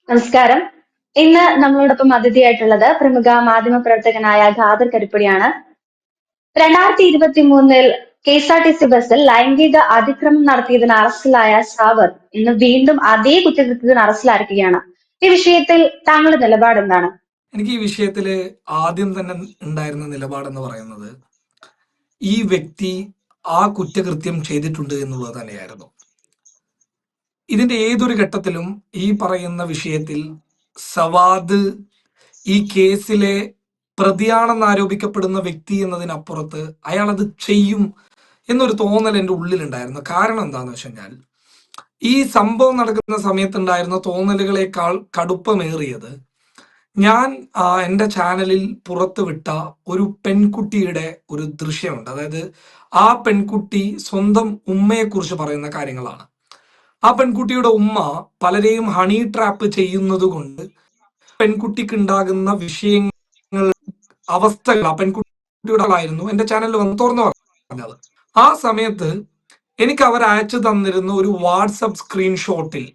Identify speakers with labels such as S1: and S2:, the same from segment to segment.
S1: നമസ്കാരം. ഇന്ന് നമ്മളോടൊപ്പം അതിഥിയായിട്ടുള്ളത് പ്രമുഖ മാധ്യമ പ്രവർത്തകനായ ഖാദർ കരിപ്പടിയാണ്. 2023 KSRTC ബസ്സിൽ ലൈംഗിക അതിക്രമം നടത്തിയതിന് അറസ്റ്റിലായ ഷാവർ ഇന്ന് വീണ്ടും അതേ കുറ്റകൃത്യത്തിന് അറസ്റ്റിലായിരിക്കുകയാണ്. ഈ വിഷയത്തിൽ താങ്കളുടെ നിലപാട് എന്താണ്?
S2: എനിക്ക് ഈ വിഷയത്തിൽ ആദ്യം തന്നെ ഉണ്ടായിരുന്ന നിലപാടെന്ന് പറയുന്നത് ഈ വ്യക്തി ആ കുറ്റകൃത്യം ചെയ്തിട്ടുണ്ട് എന്നുള്ളത് തന്നെയായിരുന്നു. ഇതിന്റെ ഏതൊരു ഘട്ടത്തിലും ഈ പറയുന്ന വിഷയത്തിൽ സവാദ് ഈ കേസിലെ പ്രതിയാണെന്ന് ആരോപിക്കപ്പെടുന്ന വ്യക്തി എന്നതിനപ്പുറത്ത് അയാൾ അത് ചെയ്യും എന്നൊരു തോന്നൽ എൻ്റെ ഉള്ളിലുണ്ടായിരുന്നു. കാരണം എന്താന്ന് വെച്ച് കഴിഞ്ഞാൽ ഈ സംഭവം നടക്കുന്ന സമയത്തുണ്ടായിരുന്ന തോന്നലുകളെക്കാൾ കടുപ്പമേറിയത് ഞാൻ എൻ്റെ ചാനലിൽ പുറത്തുവിട്ട ഒരു പെൺകുട്ടിയുടെ ഒരു ദൃശ്യമുണ്ട്. അതായത് ആ പെൺകുട്ടി സ്വന്തം ഉമ്മയെക്കുറിച്ച് പറയുന്ന കാര്യങ്ങളാണ്. ആ പെൺകുട്ടിയുടെ ഉമ്മ പലരെയും ഹണി ട്രാപ്പ് ചെയ്യുന്നത് കൊണ്ട് പെൺകുട്ടിക്ക് ഉണ്ടാകുന്ന വിഷയങ്ങൾ, അവസ്ഥകൾ ആ പെൺകുട്ടിയുടെ ആയിരുന്നു എൻ്റെ ചാനലിൽ വന്ന് തുറന്നു പറഞ്ഞത്. ആ സമയത്ത് എനിക്ക് അവർ അയച്ചു തന്നിരുന്ന ഒരു വാട്സപ്പ് സ്ക്രീൻഷോട്ടിൽ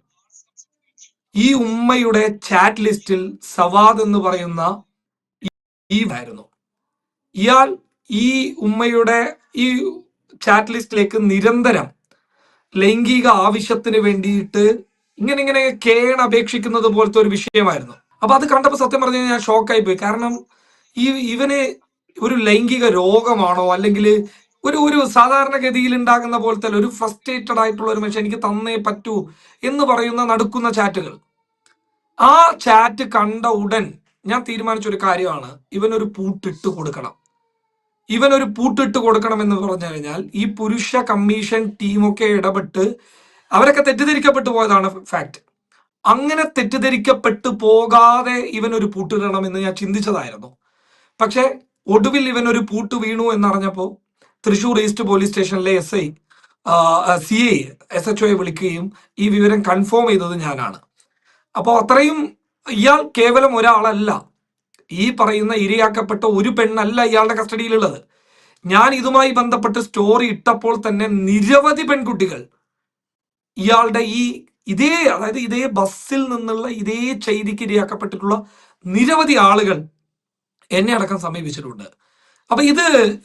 S2: ഈ ഉമ്മയുടെ ചാറ്റ് ലിസ്റ്റിൽ സവാദ് എന്ന് പറയുന്ന ആയിരുന്നു. ഇയാൾ ഈ ഉമ്മയുടെ ഈ ചാറ്റ് ലിസ്റ്റിലേക്ക് നിരന്തരം ലൈംഗിക ആവശ്യത്തിന് വേണ്ടിയിട്ട് ഇങ്ങനെ അപേക്ഷിക്കുന്നത് പോലത്തെ ഒരു വിഷയമായിരുന്നു. അപ്പൊ അത് കണ്ടപ്പോൾ സത്യം പറഞ്ഞു കഴിഞ്ഞാൽ ഞാൻ ഷോക്കായി പോയി. കാരണം ഇവന് ഒരു ലൈംഗിക രോഗമാണോ, അല്ലെങ്കിൽ ഒരു സാധാരണഗതിയിൽ ഉണ്ടാകുന്ന പോലത്തെ ഒരു ഫ്രസ്ട്രേറ്റഡ് ആയിട്ടുള്ള ഒരു മനുഷ്യൻ എനിക്ക് തന്നേ പറ്റൂ എന്ന് പറയുന്ന നടക്കുന്ന ചാറ്റുകൾ. ആ ചാറ്റ് കണ്ട ഉടൻ ഞാൻ തീരുമാനിച്ച ഒരു കാര്യമാണ്, ഇവനൊരു പൂട്ടിട്ട് കൊടുക്കണം. ഇവനൊരു പൂട്ടിട്ട് കൊടുക്കണം എന്ന് പറഞ്ഞു കഴിഞ്ഞാൽ ഈ പുരുഷ കമ്മീഷൻ ടീമൊക്കെ ഇടപെട്ട് അവരൊക്കെ തെറ്റിദ്ധരിക്കപ്പെട്ടു പോയതാണ് ഫാക്ട്. അങ്ങനെ തെറ്റിദ്ധരിക്കപ്പെട്ടു പോകാതെ ഇവനൊരു പൂട്ടിടണം എന്ന് ഞാൻ ചിന്തിച്ചതായിരുന്നു. പക്ഷെ ഒടുവിൽ ഇവനൊരു പൂട്ട് വീണു എന്നറിഞ്ഞപ്പോൾ തൃശൂർ ഈസ്റ്റ് പോലീസ് സ്റ്റേഷനിലെ CI SHO വിളിക്കുകയും ഈ വിവരം കൺഫേം ചെയ്തത് ഞാനാണ്. അപ്പോൾ അത്രയും ഇയാൾ കേവലം ഒരാളല്ല, ഈ പറയുന്ന ഇരയാക്കപ്പെട്ട ഒരു പെണ്ണല്ല ഇയാളുടെ കസ്റ്റഡിയിലുള്ളത്. ഞാൻ ഇതുമായി ബന്ധപ്പെട്ട് സ്റ്റോറി ഇട്ടപ്പോൾ തന്നെ നിരവധി പെൺകുട്ടികൾ ഇയാളുടെ അതായത് ഇതേ ബസ്സിൽ നിന്നുള്ള ഇതേ ചെയ്തിക്ക് ഇരയാക്കപ്പെട്ടിട്ടുള്ള നിരവധി ആളുകൾ എന്നെ അടക്കം സമീപിച്ചിട്ടുണ്ട്. അപ്പൊ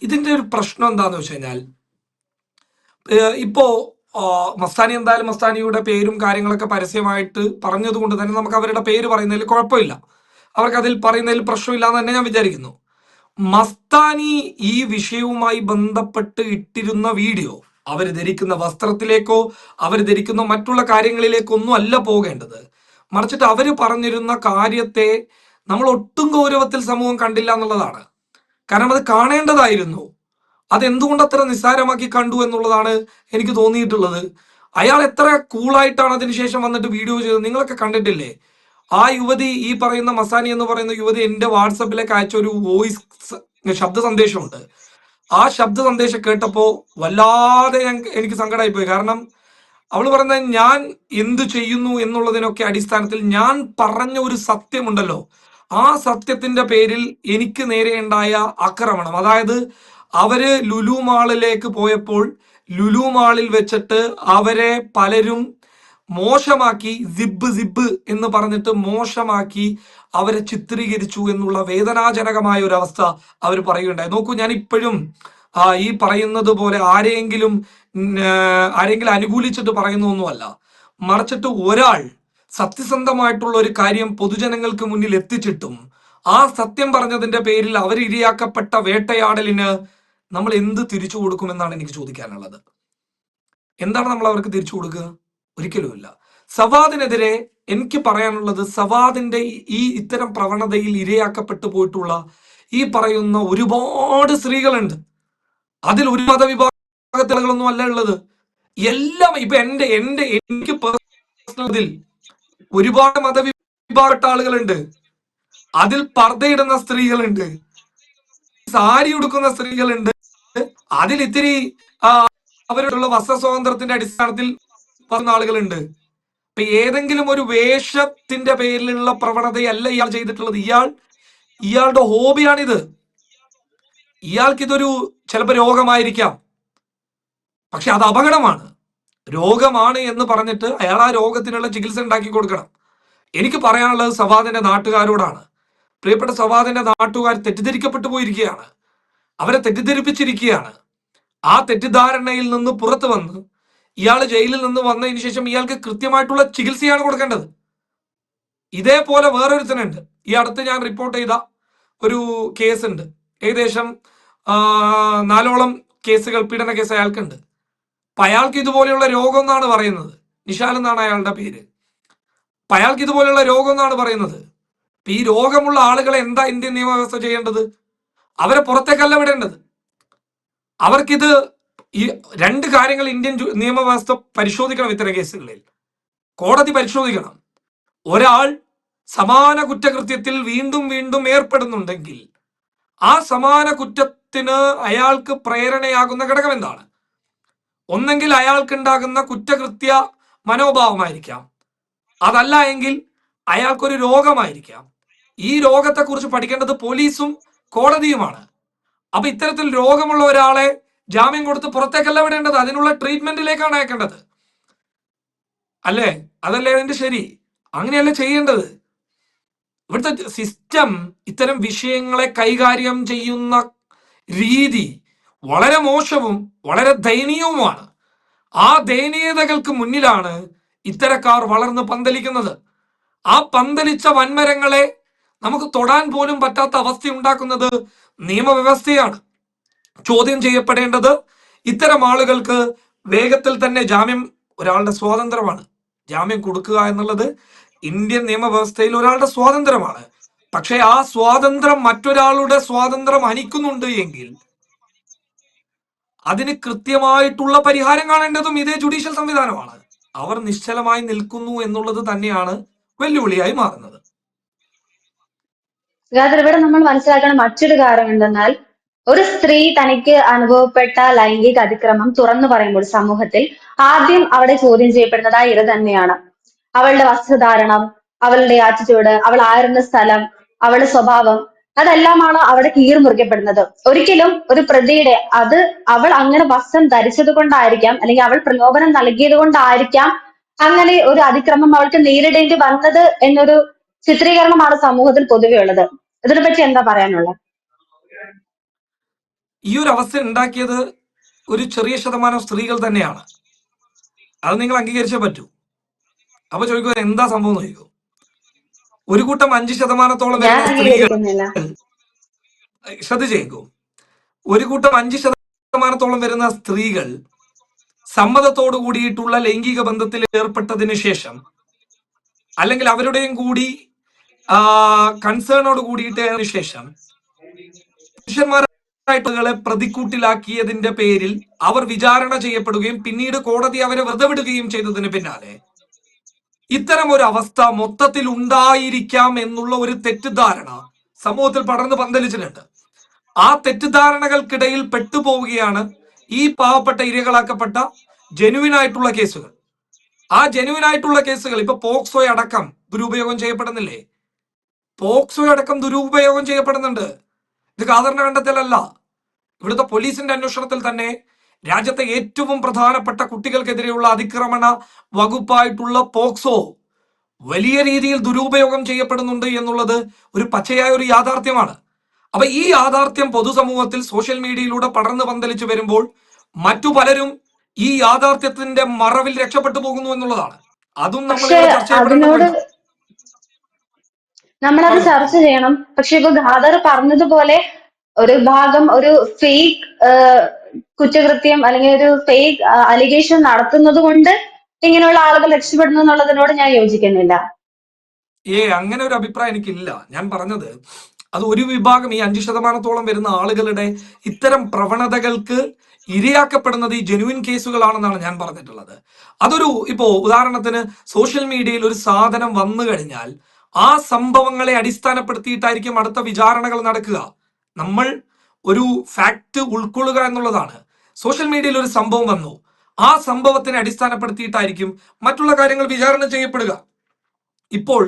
S2: ഇതിന്റെ ഒരു പ്രശ്നം എന്താന്ന് വെച്ച് കഴിഞ്ഞാൽ, ഇപ്പോ മസ്താനി എന്തായാലും മസ്താനിയുടെ പേരും കാര്യങ്ങളൊക്കെ പരസ്യമായിട്ട് പറഞ്ഞത് കൊണ്ട് തന്നെ നമുക്ക് അവരുടെ പേര് പറയുന്നതിൽ കുഴപ്പമില്ല, അവർക്ക് അതിൽ പറയുന്നതിൽ പ്രശ്നമില്ല എന്ന് തന്നെ ഞാൻ വിചാരിക്കുന്നു. മസ്താനി ഈ വിഷയവുമായി ബന്ധപ്പെട്ട് ഇട്ടിരുന്ന വീഡിയോ അവർ ധരിക്കുന്ന വസ്ത്രത്തിലേക്കോ അവർ ധരിക്കുന്ന മറ്റുള്ള കാര്യങ്ങളിലേക്കൊന്നും അല്ല പോകേണ്ടത്. മറിച്ചിട്ട് അവർ പറഞ്ഞിരുന്ന കാര്യത്തെ നമ്മൾ ഒട്ടും ഗൗരവത്തിൽ സമൂഹം കണ്ടില്ല എന്നുള്ളതാണ്. കാരണം അത് കാണേണ്ടതായിരുന്നു. അതെന്തുകൊണ്ട് അത്ര നിസ്സാരമാക്കി കണ്ടു എന്നുള്ളതാണ് എനിക്ക് തോന്നിയിട്ടുള്ളത്. അയാൾ എത്ര കൂളായിട്ടാണ് അതിനുശേഷം വന്നിട്ട് വീഡിയോ ചെയ്തത് നിങ്ങളൊക്കെ കണ്ടിട്ടില്ലേ? ആ യുവതി, ഈ പറയുന്ന മസാനി എന്ന് പറയുന്ന യുവതി എന്റെ വാട്സപ്പിലേക്ക് അയച്ച ഒരു ശബ്ദ സന്ദേശമുണ്ട്. ആ ശബ്ദ സന്ദേശം കേട്ടപ്പോ വല്ലാതെ എനിക്ക് സങ്കടമായി പോയി. കാരണം അവൾ പറയുന്നത് ഞാൻ എന്തു ചെയ്യുന്നു എന്നുള്ളതിനൊക്കെ അടിസ്ഥാനത്തിൽ ഞാൻ പറഞ്ഞ ഒരു സത്യമുണ്ടല്ലോ, ആ സത്യത്തിന്റെ പേരിൽ എനിക്ക് നേരെ ഉണ്ടായ ആക്രമണം. അതായത് അവര് ലുലു മാളിലേക്ക് പോയപ്പോൾ ലുലു മാളിൽ വെച്ചിട്ട് അവരെ പലരും മോശമാക്കി, സിബ് എന്ന് പറഞ്ഞിട്ട് മോശമാക്കി അവരെ ചിത്രീകരിച്ചു എന്നുള്ള വേദനാജനകമായ ഒരു അവസ്ഥ അവർ പറയുകയുണ്ടായി. നോക്കൂ, ഞാൻ ഇപ്പോഴും ഈ പറയുന്നത് പോലെ ആരെങ്കിലും അനുകൂലിച്ചിട്ട് പറയുന്നൊന്നുമല്ല. മറിച്ചിട്ട് ഒരാൾ സത്യസന്ധമായിട്ടുള്ള ഒരു കാര്യം പൊതുജനങ്ങൾക്ക് മുന്നിൽ എത്തിച്ചിട്ടും ആ സത്യം പറഞ്ഞതിന്റെ പേരിൽ അവർ ഇരയാക്കപ്പെട്ട വേട്ടയാടലിന് നമ്മൾ എന്ത് തിരിച്ചു കൊടുക്കുമെന്നാണ് എനിക്ക് ചോദിക്കാനുള്ളത്. എന്താണ് നമ്മൾ അവർക്ക് തിരിച്ചു കൊടുക്കുക? ഒരിക്കലുമില്ല. സവാദിനെതിരെ എനിക്ക് പറയാനുള്ളത്, സവാദിന്റെ ഇത്തരം പ്രവണതയിൽ ഇരയാക്കപ്പെട്ടു പോയിട്ടുള്ള ഈ പറയുന്ന ഒരുപാട് സ്ത്രീകളുണ്ട്. അതിൽ ഒരു മതവിഭാഗത്തിലൊന്നും അല്ല ഉള്ളത്. എല്ലാം ഇപ്പൊ എനിക്ക് പേഴ്സണൽ ഒരുപാട് മതവിഭാഗപ്പെട്ട ആളുകളുണ്ട്. അതിൽ പർദ്ദയിടുന്ന സ്ത്രീകളുണ്ട്, സാരി ഉടുക്കുന്ന സ്ത്രീകളുണ്ട്, അതിൽ ഇത്തിരി അവരുടെ വസ്ത്ര സ്വാതന്ത്ര്യത്തിന്റെ അടിസ്ഥാനത്തിൽ പറഞ്ഞ ആളുകളുണ്ട്. ഇപ്പൊ ഏതെങ്കിലും ഒരു വേഷത്തിന്റെ പേരിലുള്ള പ്രവണതയല്ല ഇയാൾ ചെയ്തിട്ടുള്ളത്. ഇയാളുടെ ഹോബിയാണിത്. ഇയാൾക്കിതൊരു ചിലപ്പോൾ രോഗമായിരിക്കാം, പക്ഷെ അത് അപകടമാണ്. രോഗമാണ് എന്ന് പറഞ്ഞിട്ട് അയാൾ ആ രോഗത്തിനുള്ള ചികിത്സ ഉണ്ടാക്കി കൊടുക്കണം. എനിക്ക് പറയാനുള്ളത് സവാദിന്റെ നാട്ടുകാരോടാണ്. പ്രിയപ്പെട്ട സവാദിന്റെ നാട്ടുകാർ തെറ്റിദ്ധരിക്കപ്പെട്ടു പോയിരിക്കുകയാണ്. അവരെ തെറ്റിദ്ധരിപ്പിച്ചിരിക്കുകയാണ്. ആ തെറ്റിദ്ധാരണയിൽ നിന്ന് പുറത്തു വന്ന് ഇയാൾ ജയിലിൽ നിന്ന് വന്നതിന് ശേഷം ഇയാൾക്ക് കൃത്യമായിട്ടുള്ള ചികിത്സയാണ് കൊടുക്കേണ്ടത്. ഇതേപോലെ വേറൊരുത്തനുണ്ട്. ഈ അടുത്ത് ഞാൻ റിപ്പോർട്ട് ചെയ്ത ഒരു കേസ് ഉണ്ട്. ഏകദേശം 4ഓളം കേസുകൾ, പീഡന കേസ് അയാൾക്കുണ്ട്. അപ്പൊ അയാൾക്ക് ഇതുപോലെയുള്ള രോഗം എന്നാണ് പറയുന്നത്. നിഷാൽ എന്നാണ് അയാളുടെ പേര്. അപ്പൊ അയാൾക്ക് ഇതുപോലെയുള്ള രോഗം എന്നാണ് പറയുന്നത്. ഈ രോഗമുള്ള ആളുകളെ എന്താ ഇന്ത്യൻ നിയമവ്യവസ്ഥ ചെയ്യേണ്ടത്? അവരെ പുറത്തേക്കല്ല വിടേണ്ടത്. അവർക്കിത് ഈ രണ്ട് കാര്യങ്ങൾ ഇന്ത്യൻ നിയമവ്യവസ്ഥ പരിശോധിക്കണം. ഇത്തരം കേസുകളിൽ കോടതി പരിശോധിക്കണം. ഒരാൾ സമാന കുറ്റകൃത്യത്തിൽ വീണ്ടും വീണ്ടും ഏർപ്പെടുന്നുണ്ടെങ്കിൽ ആ സമാന കുറ്റത്തിന് അയാൾക്ക് പ്രേരണയാകുന്ന ഘടകം എന്താണ്? ഒന്നെങ്കിൽ അയാൾക്കുണ്ടാകുന്ന കുറ്റകൃത്യ മനോഭാവമായിരിക്കാം, അതല്ല എങ്കിൽ അയാൾക്കൊരു രോഗമായിരിക്കാം. ഈ രോഗത്തെക്കുറിച്ച് പഠിക്കേണ്ടത് പോലീസും കോടതിയുമാണ്. അപ്പൊ ഇത്തരത്തിൽ രോഗമുള്ള ഒരാളെ ജാമ്യം കൊടുത്ത് പുറത്തേക്കല്ല വിടേണ്ടത്, അതിനുള്ള ട്രീറ്റ്മെന്റിലേക്കാണ് അയക്കേണ്ടത്. അല്ലേ? അതല്ലേ അതിന്റെ ശരി? അങ്ങനെയല്ല ചെയ്യേണ്ടത്. ഇവിടുത്തെ സിസ്റ്റം ഇത്തരം വിഷയങ്ങളെ കൈകാര്യം ചെയ്യുന്ന രീതി വളരെ മോശവും വളരെ ദയനീയവുമാണ്. ആ ദയനീയതകൾക്ക് മുന്നിലാണ് ഇത്തരക്കാർ വളർന്ന് പന്തലിക്കുന്നത്. ആ പന്തലിച്ച വൻമരങ്ങളെ നമുക്ക് തൊടാൻ പോലും പറ്റാത്ത അവസ്ഥ ഉണ്ടാക്കുന്നത് നിയമവ്യവസ്ഥയാണ്. ചോദ്യം ചെയ്യപ്പെടേണ്ടത് ഇത്തരം ആളുകൾക്ക് വേഗത്തിൽ തന്നെ ജാമ്യം. ഒരാളുടെ സ്വാതന്ത്ര്യമാണ് ജാമ്യം കൊടുക്കുക എന്നുള്ളത്. ഇന്ത്യൻ നിയമവ്യവസ്ഥയിൽ ഒരാളുടെ സ്വാതന്ത്ര്യമാണ്. പക്ഷെ ആ സ്വാതന്ത്ര്യം മറ്റൊരാളുടെ സ്വാതന്ത്ര്യം ഹനിക്കുന്നുണ്ട് എങ്കിൽ അതിന് കൃത്യമായിട്ടുള്ള പരിഹാരം കാണേണ്ടതും ഇതേ ജുഡീഷ്യൽ സംവിധാനമാണ്. അവർ നിശ്ചലമായി നിൽക്കുന്നു എന്നുള്ളത് തന്നെയാണ് വെല്ലുവിളിയായി മാറുന്നത്.
S1: ഇവിടെ നമ്മൾ മനസ്സിലാക്കണം മറ്റൊരു കാര്യം എന്തെന്നാൽ, ഒരു സ്ത്രീ തനിക്ക് അനുഭവപ്പെട്ട ലൈംഗിക അതിക്രമം തുറന്നു പറയുമ്പോൾ സമൂഹത്തിൽ ആദ്യം അവിടെ ചോദ്യം ചെയ്യപ്പെടുന്നത് ആ ഇര തന്നെയാണ്. അവളുടെ വസ്ത്രധാരണം, അവളുടെ ആറ്റിറ്റ്യൂഡ്, അവൾ ആയിരുന്ന സ്ഥലം, അവളുടെ സ്വഭാവം, അതെല്ലാമാണ് അവിടെ കീറി മുറിക്കപ്പെടുന്നത്. ഒരിക്കലും ഒരു പ്രതിയുടെ അത് അവൾ അങ്ങനെ വസ്ത്രം ധരിച്ചത് കൊണ്ടായിരിക്കാം, അല്ലെങ്കിൽ അവൾ പ്രലോഭനം നൽകിയത് കൊണ്ടായിരിക്കാം അങ്ങനെ ഒരു അതിക്രമം അവൾക്ക് നേരിടേണ്ടി വന്നത് എന്നൊരു ചിത്രീകരണമാണ് സമൂഹത്തിൽ പൊതുവെ ഉള്ളത്. ഇതിനെപ്പറ്റി എന്താ പറയാനുള്ളത്?
S2: ഈ ഒരു അവസ്ഥ ഉണ്ടാക്കിയത് ഒരു ചെറിയ ശതമാനം സ്ത്രീകൾ തന്നെയാണ്. അത് നിങ്ങൾ അംഗീകരിച്ചേ പറ്റൂ. അപ്പൊ ചോദിക്കുക എന്താ സംഭവം ചോദിക്കും. ഒരു കൂട്ടം 5%
S1: ഞാൻ
S2: വരുന്ന സ്ത്രീകൾ
S1: അംഗീകരിക്കുന്നില്ല.
S2: ശ്രദ്ധിച്ചേക്കും. ഒരു കൂട്ടം 5% വരുന്ന സ്ത്രീകൾ സമ്മതത്തോടു കൂടിയിട്ടുള്ള ലൈംഗിക ബന്ധത്തിൽ ഏർപ്പെട്ടതിന് ശേഷം, അല്ലെങ്കിൽ അവരുടെയും കൂടി കൺസേണോട് കൂടിയിട്ടതിനു ശേഷം പുരുഷന്മാരായിട്ടുകളെ പ്രതിക്കൂട്ടിലാക്കിയതിന്റെ പേരിൽ അവർ വിചാരണ ചെയ്യപ്പെടുകയും പിന്നീട് കോടതി അവരെ വെറുതെ വിടുകയും ചെയ്തതിന് പിന്നാലെ ഇത്തരം ഒരു അവസ്ഥ മൊത്തത്തിൽ ഉണ്ടായിരിക്കാം എന്നുള്ള ഒരു തെറ്റിദ്ധാരണ സമൂഹത്തിൽ പടർന്ന് പന്തലിച്ചിട്ടുണ്ട്. ആ തെറ്റിദ്ധാരണകൾക്കിടയിൽ പെട്ടുപോവുകയാണ് ഈ പാവപ്പെട്ട ഇരകളാക്കപ്പെട്ട ജെനുവിൻ ആയിട്ടുള്ള കേസുകൾ. ആ ജെനുവിൻ ആയിട്ടുള്ള കേസുകൾ ഇപ്പൊ പോക്സോ അടക്കം ദുരുപയോഗം ചെയ്യപ്പെടുന്നില്ലേ? പോക്സോ അടക്കം ദുരുപയോഗം ചെയ്യപ്പെടുന്നുണ്ട്. ഇത് കാതറിന്റെ കണ്ടെത്തലല്ല. ഇവിടുത്തെ പോലീസിന്റെ അന്വേഷണത്തിൽ തന്നെ രാജ്യത്തെ ഏറ്റവും പ്രധാനപ്പെട്ട കുട്ടികൾക്കെതിരെയുള്ള അതിക്രമണ വകുപ്പായിട്ടുള്ള പോക്സോ വലിയ രീതിയിൽ ദുരുപയോഗം ചെയ്യപ്പെടുന്നുണ്ട് എന്നുള്ളത് ഒരു പച്ചയായ ഒരു യാഥാർത്ഥ്യമാണ്. അപ്പൊ ഈ യാഥാർത്ഥ്യം പൊതുസമൂഹത്തിൽ സോഷ്യൽ മീഡിയയിലൂടെ പടർന്നു പന്തലിച്ചു വരുമ്പോൾ മറ്റു പലരും ഈ യാഥാർത്ഥ്യത്തിന്റെ മറവിൽ രക്ഷപ്പെട്ടു പോകുന്നു എന്നുള്ളതാണ്. അതും നമ്മൾ ചർച്ച ചെയ്യപ്പെടേണ്ട.
S1: നമ്മളത് ചർച്ച ചെയ്യണം. പക്ഷെ ഇപ്പൊ ഖാദർ പറഞ്ഞതുപോലെ ഒരു ഭാഗം ഒരു ഫേക്ക് കുറ്റകൃത്യം അല്ലെങ്കിൽ ഒരു ഫേക്ക് അലിഗേഷൻ നടത്തുന്നത് കൊണ്ട് ഇങ്ങനെയുള്ള ആളുകൾ രക്ഷപ്പെടുന്നു എന്നുള്ളതിനോട് ഞാൻ യോജിക്കുന്നില്ല.
S2: അങ്ങനെ ഒരു അഭിപ്രായം എനിക്കില്ല. ഞാൻ പറഞ്ഞത് അത് ഒരു വിഭാഗം ഈ 5% വരുന്ന ആളുകളുടെ ഇത്തരം പ്രവണതകൾക്ക് ഇരയാക്കപ്പെടുന്നത് ഈ ജെനുവിൻ കേസുകളാണെന്നാണ് ഞാൻ പറഞ്ഞിട്ടുള്ളത്. അതൊരു ഇപ്പോ ഉദാഹരണത്തിന് സോഷ്യൽ മീഡിയയിൽ ഒരു സാധനം വന്നു കഴിഞ്ഞാൽ ആ സംഭവങ്ങളെ അടിസ്ഥാനപ്പെടുത്തിയിട്ടായിരിക്കും അടുത്ത വിചാരണകൾ നടക്കുക. നമ്മൾ ഒരു ഫാക്ട് ഉൾക്കൊള്ളുക എന്നുള്ളതാണ്. സോഷ്യൽ മീഡിയയിൽ ഒരു സംഭവം വന്നു, ആ സംഭവത്തിനെ അടിസ്ഥാനപ്പെടുത്തിയിട്ടായിരിക്കും മറ്റുള്ള കാര്യങ്ങൾ വിചാരണ ചെയ്യപ്പെടുക. ഇപ്പോൾ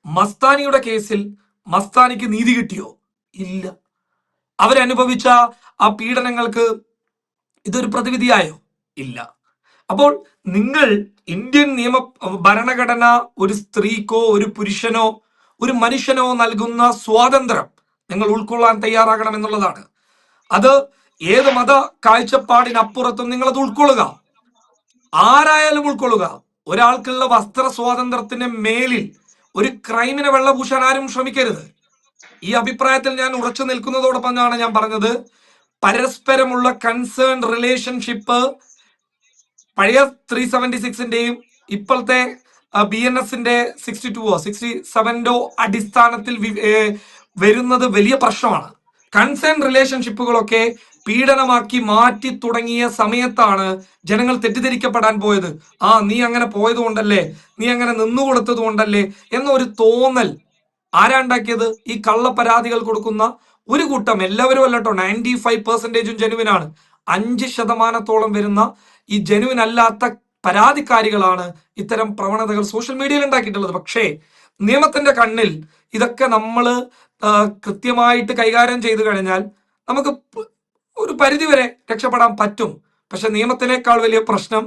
S2: മസ്താനിയുടെ കേസിൽ മസ്താനിക്ക് നീതി കിട്ടിയോ? ഇല്ല. അവരനുഭവിച്ച ആ പീഡനങ്ങൾക്ക് ഇതൊരു പ്രതിവിധിയായോ? ഇല്ല. അപ്പോൾ നിങ്ങൾ ഇന്ത്യൻ ഭരണഘടന ഒരു സ്ത്രീക്കോ ഒരു പുരുഷനോ ഒരു മനുഷ്യനോ നൽകുന്ന സ്വാതന്ത്ര്യം നിങ്ങൾ ഉൾക്കൊള്ളാൻ തയ്യാറാകണം എന്നുള്ളതാണ്. അത് ഏത് മത കാഴ്ചപ്പാടിനപ്പുറത്തും നിങ്ങൾ അത് ഉൾക്കൊള്ളുക, ആരായാലും ഉൾക്കൊള്ളുക. ഒരാൾക്കുള്ള വസ്ത്ര സ്വാതന്ത്ര്യത്തിന് മേലിൽ ഒരു ക്രൈമിനെ വെള്ളപൂശാൻ ആരും ശ്രമിക്കരുത്. ഈ അഭിപ്രായത്തിൽ ഞാൻ ഉറച്ചു നിൽക്കുന്നതോടൊപ്പമാണ് ഞാൻ പറഞ്ഞത്, പരസ്പരമുള്ള കൺസേൺ റിലേഷൻഷിപ്പ് പഴയ 376ന്റെയും ഇപ്പോഴത്തെ BNSന്റെ 67 അടിസ്ഥാനത്തിൽ വരുന്നത് വലിയ പ്രശ്നമാണ്. കൺസേൺ റിലേഷൻഷിപ്പുകളൊക്കെ പീഡനമാക്കി മാറ്റി തുടങ്ങിയ സമയത്താണ് ജനങ്ങൾ തെറ്റിദ്ധരിക്കപ്പെടാൻ പോയത്. നീ അങ്ങനെ പോയത് കൊണ്ടല്ലേ, നീ അങ്ങനെ നിന്നു കൊടുത്തത് കൊണ്ടല്ലേ എന്നൊരു തോന്നൽ ആരാ ഉണ്ടാക്കിയത്? ഈ കള്ള പരാതികൾ കൊടുക്കുന്ന ഒരു കൂട്ടം, എല്ലാവരും അല്ലട്ടോ, 95% ജനുവിനാണ്. 5% വരുന്ന ഈ ജനുവിൻ അല്ലാത്ത പരാതിക്കാരികളാണ് ഇത്തരം പ്രവണതകൾ സോഷ്യൽ മീഡിയയിൽ ഉണ്ടാക്കിയിട്ടുള്ളത്. പക്ഷേ നിയമത്തിന്റെ കണ്ണിൽ ഇതൊക്കെ നമ്മൾ കൃത്യമായിട്ട് കൈകാര്യം ചെയ്തു കഴിഞ്ഞാൽ നമുക്ക് ഒരു പരിധിവരെ രക്ഷപ്പെടാൻ പറ്റും. പക്ഷെ നിയമത്തിനേക്കാൾ വലിയ പ്രശ്നം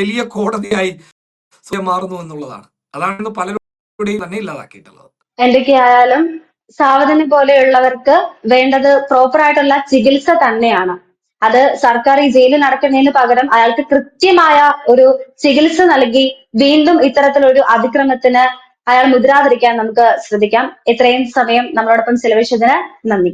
S2: വലിയ കോടതിയായി മാറുന്നു എന്നുള്ളതാണ്. അതാണ് പലരുടെയും തന്നെ ഇല്ലാതാക്കിയിട്ടുള്ളത്.
S1: എന്തൊക്കെയായാലും സാവധാനം പോലെയുള്ളവർക്ക് വേണ്ടത് പ്രോപ്പർ ആയിട്ടുള്ള ചികിത്സ തന്നെയാണ്. അത് സർക്കാർ ഈ ജയിലിൽ നടക്കുന്നതിന് പകരം അയാൾക്ക് കൃത്യമായ ഒരു ചികിത്സ നൽകി വീണ്ടും ഇത്തരത്തിലൊരു അതിക്രമത്തിന് അയാൾ മുതിരാതിരിക്കാൻ നമുക്ക് ശ്രദ്ധിക്കാം. ഇത്രയും സമയം നമ്മളോടൊപ്പം ചെലവഴിച്ചതിന് നന്ദി.